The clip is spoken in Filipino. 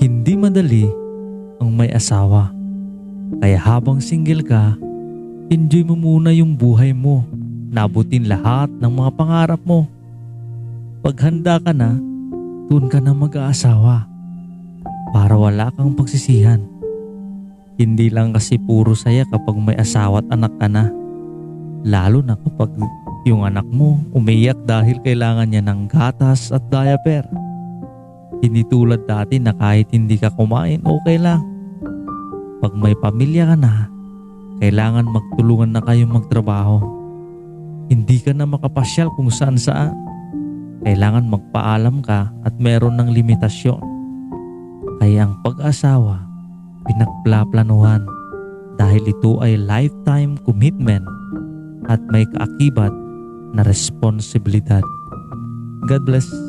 Hindi madali ang may asawa. Kaya habang single ka, enjoy mo muna yung buhay mo. Nabutin lahat ng mga pangarap mo. Pag handa ka na, doon ka na mag-aasawa para wala kang pagsisihan. Hindi lang kasi puro saya kapag may asawa at anak ka na. Lalo na kapag yung anak mo umiyak dahil kailangan niya ng gatas at diaper. Hindi tulad dati na kahit hindi ka kumain, okay lang. Pag may pamilya ka na, kailangan magtulungan na kayong magtrabaho. Hindi ka na makapasyal kung saan saan. Kailangan magpaalam ka at meron ng limitasyon. Kaya ang pag-asawa, pinagplaplanuhan dahil ito ay lifetime commitment at may kaakibat na responsibilidad. God bless.